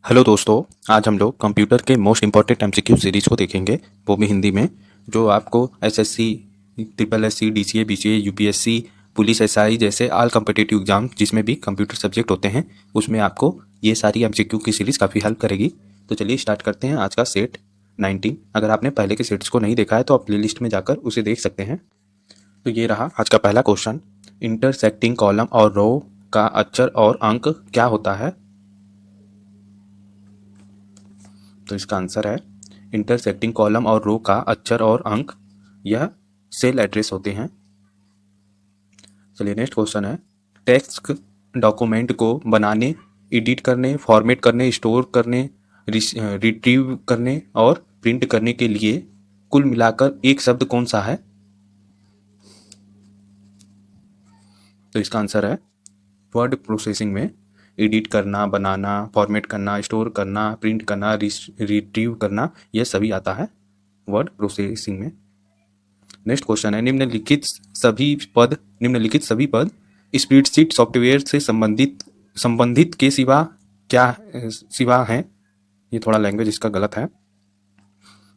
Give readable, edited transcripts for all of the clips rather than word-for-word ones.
Hello दोस्तों। आज हम लोग कंप्यूटर के मोस्ट इम्पॉर्टेंट एमसीक्यू सीरीज को देखेंगे, वो भी हिंदी में। जो आपको SSC, triple SC, DCA, BCA, UPSC, police, SI जैसे ऑल कम्पिटिटिव एग्जाम जिसमें भी कंप्यूटर सब्जेक्ट होते हैं, उसमें आपको ये सारी एमसीक्यू की सीरीज़ काफ़ी हेल्प करेगी। तो चलिए स्टार्ट करते हैं आज का सेट 19। अगर आपने पहले के सेट्स को नहीं देखा है तो आप प्ले लिस्ट में जाकर उसे देख सकते हैं। तो ये रहा आज का पहला क्वेश्चन। इंटरसेक्टिंग कॉलम और रो का अक्षर और अंक क्या होता है? तो इसका आंसर है इंटरसेक्टिंग कॉलम और रो का अक्षर और अंक, यह सेल एड्रेस होते हैं। चलिए नेक्स्ट क्वेश्चन है, टेक्स्ट डॉक्यूमेंट को बनाने, एडिट करने, फॉर्मेट करने, स्टोर करने, रिट्रीव करने और प्रिंट करने के लिए कुल मिलाकर एक शब्द कौन सा है? तो इसका आंसर है वर्ड प्रोसेसिंग में एडिट करना, बनाना, फॉर्मेट करना, स्टोर करना, प्रिंट करना, रिट्रीव करना, यह सभी आता है वर्ड प्रोसेसिंग में। नेक्स्ट क्वेश्चन है, निम्नलिखित सभी पद स्प्रेडशीट सॉफ्टवेयर से संबंधित के सिवा क्या सिवा हैं? ये थोड़ा लैंग्वेज इसका गलत है,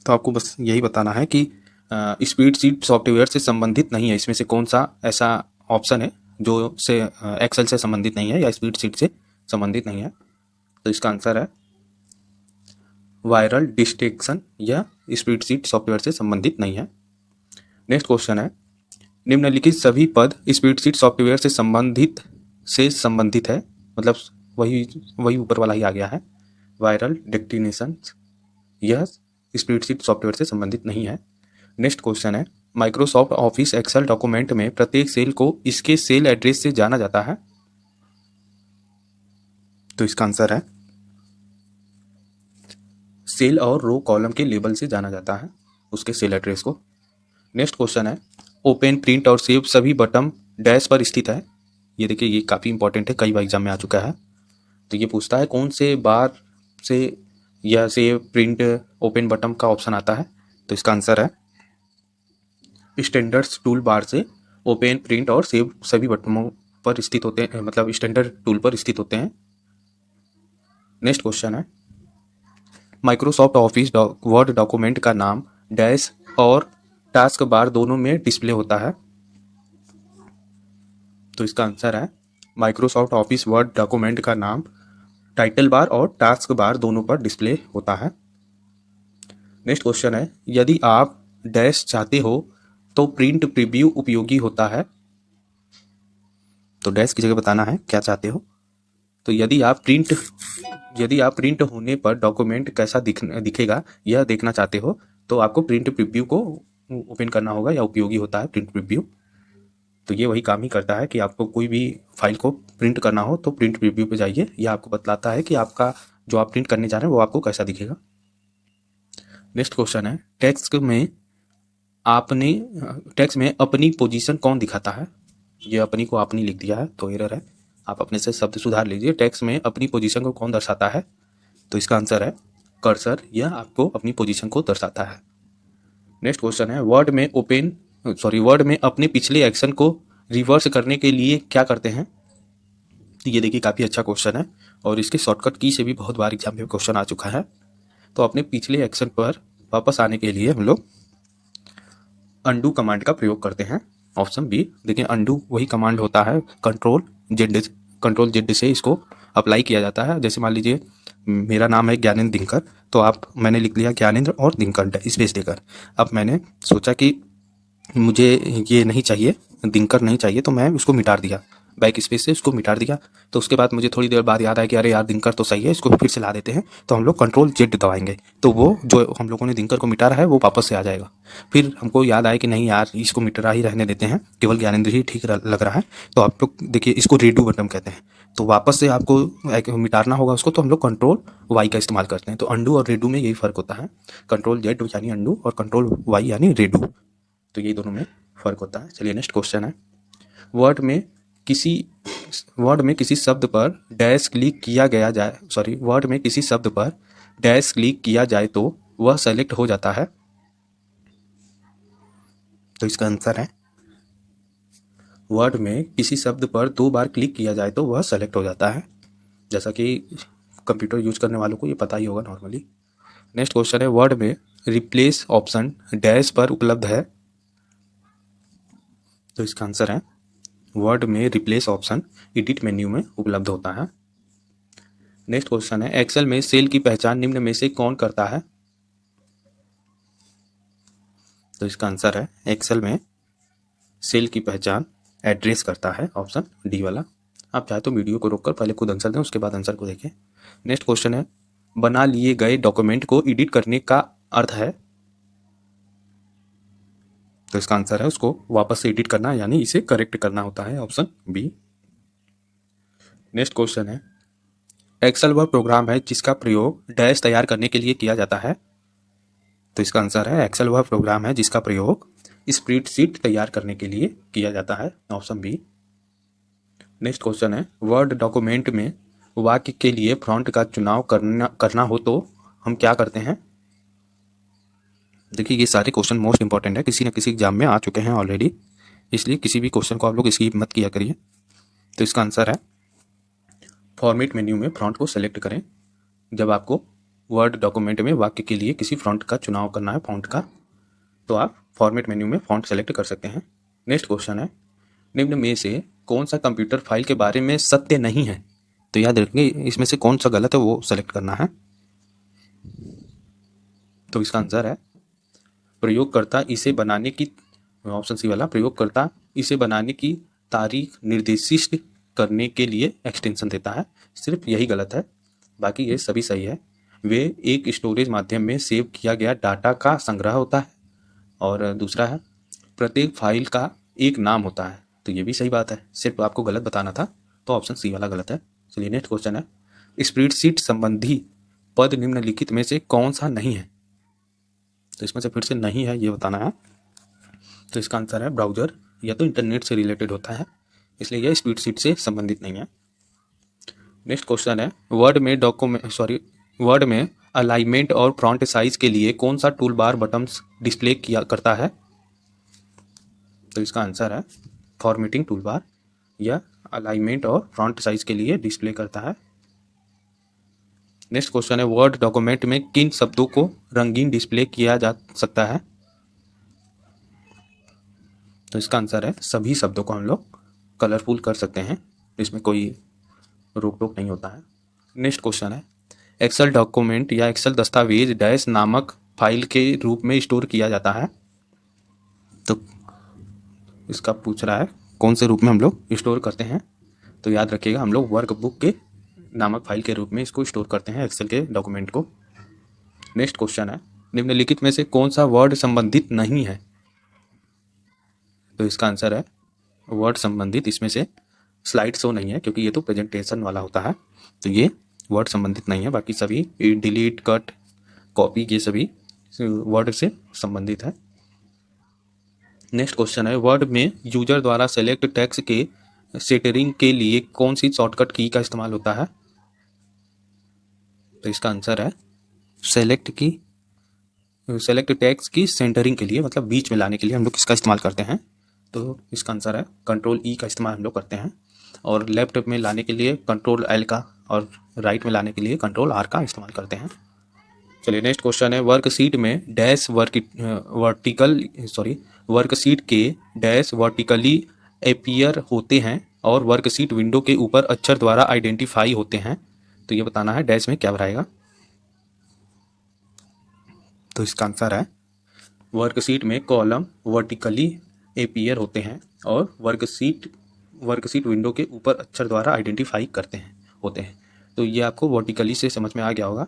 तो आपको बस यही बताना है कि स्प्रेडशीट सॉफ्टवेयर से संबंधित नहीं है, इसमें से कौन सा ऐसा ऑप्शन है जो से एक्सेल से संबंधित नहीं है या स्प्रेडशीट से संबंधित नहीं है। तो इसका आंसर है वायरल डिटेक्शन, यह स्प्रेडशीट सॉफ्टवेयर से संबंधित नहीं है। नेक्स्ट क्वेश्चन है, निम्नलिखित सभी पद स्प्रेडशीट सॉफ्टवेयर से संबंधित है, मतलब वही वही ऊपर वाला ही आ गया है। वायरल डेस्टिनेशन, यह स्प्रेडशीट सॉफ्टवेयर से संबंधित नहीं है। नेक्स्ट क्वेश्चन है, माइक्रोसॉफ्ट ऑफिस एक्सेल डॉक्यूमेंट में प्रत्येक सेल को इसके सेल एड्रेस से जाना जाता है। तो इसका आंसर है सेल और रो कॉलम के लेबल से जाना जाता है उसके सेल एड्रेस को। नेक्स्ट क्वेश्चन है, ओपन, प्रिंट और सेव सभी बटन डैश पर स्थित है। ये देखिए, ये काफ़ी इंपॉर्टेंट है, कई बार एग्जाम में आ चुका है। तो ये पूछता है कौन से बार से यह सेव, प्रिंट, ओपन बटन का ऑप्शन आता है। तो इसका आंसर है स्टैंडर्ड्स टूल बार से ओपन, प्रिंट और सेव सभी बटनों पर स्थित होते हैं, मतलब स्टैंडर्ड टूल पर स्थित होते हैं। नेक्स्ट क्वेश्चन है, माइक्रोसॉफ्ट ऑफिस वर्ड डॉक्यूमेंट का नाम डैश और टास्क बार दोनों में डिस्प्ले होता है। तो इसका आंसर है माइक्रोसॉफ्ट ऑफिस वर्ड डॉक्यूमेंट का नाम टाइटल बार और टास्क बार दोनों पर डिस्प्ले होता है। नेक्स्ट क्वेश्चन है, यदि आप डैश चाहते हो तो प्रिंट प्रीव्यू उपयोगी होता है। तो डैश की जगह बताना है क्या चाहते हो। तो यदि आप प्रिंट होने पर डॉक्यूमेंट कैसा दिखेगा यह देखना चाहते हो, तो आपको प्रिंट प्रीव्यू को ओपन करना होगा, या उपयोगी होता है प्रिंट प्रीव्यू। तो ये वही काम ही करता है कि आपको कोई भी फाइल को प्रिंट करना हो तो प्रिंट प्रीव्यू पे जाइए, यह आपको बतलाता है कि आपका जो आप प्रिंट करने जा रहे हैं वो आपको कैसा दिखेगा। नेक्स्ट क्वेश्चन है, आपने टेक्स्ट में अपनी पोजीशन कौन दिखाता है। ये अपनी को आपने लिख दिया है तो एरर है, आप अपने से शब्द सुधार लीजिए। टेक्स्ट में अपनी पोजीशन को कौन दर्शाता है। तो इसका आंसर है कर्सर, यह आपको अपनी पोजीशन को दर्शाता है। नेक्स्ट क्वेश्चन है, वर्ड में अपने पिछले एक्शन को रिवर्स करने के लिए क्या करते हैं। तो ये देखिए काफ़ी अच्छा क्वेश्चन है और इसके शॉर्टकट की से भी बहुत बार एग्जाम में क्वेश्चन आ चुका है। तो अपने पिछले एक्शन पर वापस आने के लिए हम लोग अंडू कमांड का प्रयोग करते हैं। ऑप्शन बी देखिए, अंडू वही कमांड होता है, कंट्रोल जेड से इसको अप्लाई किया जाता है। जैसे मान लीजिए मेरा नाम है ज्ञानेंद्र दिनकर, तो मैंने लिख लिया ज्ञानेंद्र और दिनकर स्पेस देकर। अब मैंने सोचा कि मुझे ये नहीं चाहिए, दिनकर नहीं चाहिए, तो मैं उसको मिटा दिया, बैक स्पेस से उसको मिटा दिया। तो उसके बाद मुझे थोड़ी देर बाद याद आया कि अरे यार दिनकर तो सही है, इसको फिर से ला देते हैं। तो हम लोग कंट्रोल जेड दबाएंगे तो वो जो हम लोगों ने दिनकर को मिटा रहा है वो वापस से आ जाएगा। फिर हमको याद आया कि नहीं यार, इसको मिटा ही रहने देते हैं, केवल ज्ञानेंद्र ही ठीक लग रहा है। तो आप लोग देखिए, इसको रेडू बटन कहते हैं। तो वापस से आपको मिटाना होगा उसको, तो हम लोग कंट्रोल वाई का इस्तेमाल करते हैं। तो अंडू और रेडू में यही फ़र्क होता है, कंट्रोल जेड यानी अंडू और कंट्रोल वाई यानी रेडू। तो ये दोनों में फ़र्क होता है। चलिए नेक्स्ट क्वेश्चन है, वर्ड में किसी शब्द पर डैश क्लिक किया गया जाए सॉरी वर्ड में किसी शब्द पर डैश क्लिक किया जाए तो वह सेलेक्ट हो जाता है। तो इसका आंसर है वर्ड में किसी शब्द पर 2 बार क्लिक किया जाए तो वह सेलेक्ट हो जाता है। जैसा कि कंप्यूटर यूज करने वालों को ये पता ही होगा नॉर्मली। नेक्स्ट क्वेश्चन है, वर्ड में रिप्लेस ऑप्शन डैश पर उपलब्ध है। तो इसका आंसर है, वर्ड में रिप्लेस ऑप्शन एडिट मेन्यू में उपलब्ध होता है। नेक्स्ट क्वेश्चन है, एक्सेल में सेल की पहचान निम्न में से कौन करता है। तो इसका आंसर है, एक्सेल में सेल की पहचान एड्रेस करता है, ऑप्शन डी वाला। आप चाहे तो वीडियो को रोककर पहले खुद आंसर दें, उसके बाद आंसर को देखें। नेक्स्ट क्वेश्चन है, बना लिए गए डॉक्यूमेंट को एडिट करने का अर्थ है। तो इसका आंसर है, उसको वापस से एडिट करना, यानी इसे करेक्ट करना होता है, ऑप्शन बी। नेक्स्ट क्वेश्चन है, एक्सेल वह प्रोग्राम है जिसका प्रयोग डैश तैयार करने के लिए किया जाता है। तो इसका आंसर है, एक्सेल वह प्रोग्राम है जिसका प्रयोग स्प्रेडशीट तैयार करने के लिए किया जाता है, ऑप्शन बी। नेक्स्ट क्वेश्चन है, वर्ड डॉक्यूमेंट में वाक्य के लिए फॉन्ट का चुनाव करना हो तो हम क्या करते हैं। देखिए, ये सारे क्वेश्चन मोस्ट इंपॉर्टेंट है, किसी न किसी एग्जाम में आ चुके हैं ऑलरेडी, इसलिए किसी भी क्वेश्चन को आप लोग स्किप मत किया करिए। तो इसका आंसर है, फॉर्मेट मेन्यू में फॉन्ट को सेलेक्ट करें। जब आपको वर्ड डॉक्यूमेंट में वाक्य के लिए किसी फॉन्ट का चुनाव करना है, फॉन्ट का, तो आप फॉर्मेट मेन्यू में फॉन्ट सेलेक्ट कर सकते हैं। नेक्स्ट क्वेश्चन है, निम्न में से कौन सा कंप्यूटर फाइल के बारे में सत्य नहीं है। तो याद रखेंगे, इसमें से कौन सा गलत है वो सेलेक्ट करना है। तो इसका आंसर है, प्रयोगकर्ता इसे बनाने की, ऑप्शन सी वाला, प्रयोगकर्ता इसे बनाने की तारीख निर्दिष्ट करने के लिए एक्सटेंशन देता है, सिर्फ यही गलत है, बाकी ये सभी सही है। वे एक स्टोरेज माध्यम में सेव किया गया डाटा का संग्रह होता है। और दूसरा है, प्रत्येक फाइल का एक नाम होता है। तो ये भी सही बात है, सिर्फ आपको गलत बताना था, तो ऑप्शन सी वाला गलत है। चलिए नेक्स्ट क्वेश्चन है, स्प्रेडशीट संबंधी पद निम्नलिखित में से कौन सा नहीं है। तो इसमें से फिर से नहीं है ये बताना है। तो इसका आंसर है, ब्राउजर या तो इंटरनेट से रिलेटेड होता है, इसलिए यह स्प्रेडशीट से संबंधित नहीं है। नेक्स्ट क्वेश्चन है, वर्ड में अलाइनमेंट और फॉन्ट साइज के लिए कौन सा टूल बार बटन्स डिस्प्ले किया करता है। तो इसका आंसर है, फॉर्मेटिंग टूल बार या अलाइनमेंट और फॉन्ट साइज के लिए डिस्प्ले करता है। नेक्स्ट क्वेश्चन है, वर्ड डॉक्यूमेंट में किन शब्दों को रंगीन डिस्प्ले किया जा सकता है। तो इसका आंसर है, सभी शब्दों को हम लोग कलरफुल कर सकते हैं, इसमें कोई रोक टोक नहीं होता है। नेक्स्ट क्वेश्चन है, एक्सेल डॉक्यूमेंट या एक्सेल दस्तावेज डैश नामक फाइल के रूप में स्टोर किया जाता है। तो इसका पूछ रहा है कौन से रूप में हम लोग स्टोर करते हैं। तो याद रखिएगा, हम लोग वर्कबुक के नामक फाइल के रूप में इसको स्टोर करते हैं, एक्सेल के डॉक्यूमेंट को। नेक्स्ट क्वेश्चन है, निम्नलिखित में से कौन सा वर्ड संबंधित नहीं है। तो इसका आंसर है, वर्ड संबंधित, इसमें से स्लाइड शो नहीं है, क्योंकि ये तो प्रेजेंटेशन वाला होता है, तो ये वर्ड संबंधित नहीं है। बाकी सभी डिलीट, कट, कॉपी, ये सभी वर्ड से संबंधित है। नेक्स्ट क्वेश्चन है, वर्ड में यूजर द्वारा सेलेक्ट टेक्स्ट के सेटरिंग के लिए कौन सी शॉर्टकट की का इस्तेमाल होता है। तो इसका आंसर है, सेलेक्ट टेक्स्ट की सेंटरिंग के लिए, मतलब बीच में लाने के लिए हम लोग किसका इस्तेमाल करते हैं। तो इसका आंसर है, कंट्रोल ई का इस्तेमाल हम लोग करते हैं, और लेफ्ट में लाने के लिए कंट्रोल एल का, और राइट में लाने के लिए कंट्रोल आर का इस्तेमाल करते हैं। चलिए नेक्स्ट क्वेश्चन है, वर्कशीट के डैश वर्टिकली अपीयर होते हैं और वर्कशीट विंडो के ऊपर अक्षर द्वारा आइडेंटिफाई होते हैं। तो ये बताना है डैश में क्या रहेगा। तो इसका आंसर है, वर्कशीट में कॉलम वर्टिकली अपीयर होते हैं और वर्कशीट विंडो के ऊपर अक्षर द्वारा आइडेंटिफाई होते हैं। तो ये आपको वर्टिकली से समझ में आ गया होगा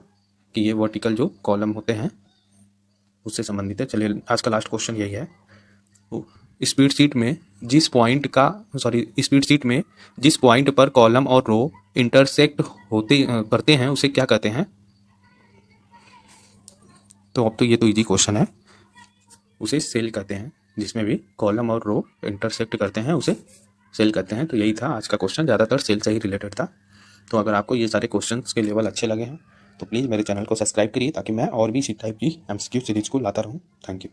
कि ये वर्टिकल जो कॉलम होते हैं उससे संबंधित है। चलिए आज का लास्ट क्वेश्चन यही है, स्प्रेडशीट में जिस पॉइंट पर कॉलम और रो इंटरसेक्ट करते हैं उसे क्या कहते हैं। तो अब तो ये तो इजी क्वेश्चन है, उसे सेल कहते हैं, जिसमें भी कॉलम और रो इंटरसेक्ट करते हैं उसे सेल कहते हैं। तो यही था आज का क्वेश्चन, ज़्यादातर सेल से ही रिलेटेड था। तो अगर आपको ये सारे क्वेश्चंस के लेवल अच्छे लगे हैं तो प्लीज़ मेरे चैनल को सब्सक्राइब करिए, ताकि मैं और भी इसी टाइप की MCQ सीरीज को लाता रहूँ। Thank you.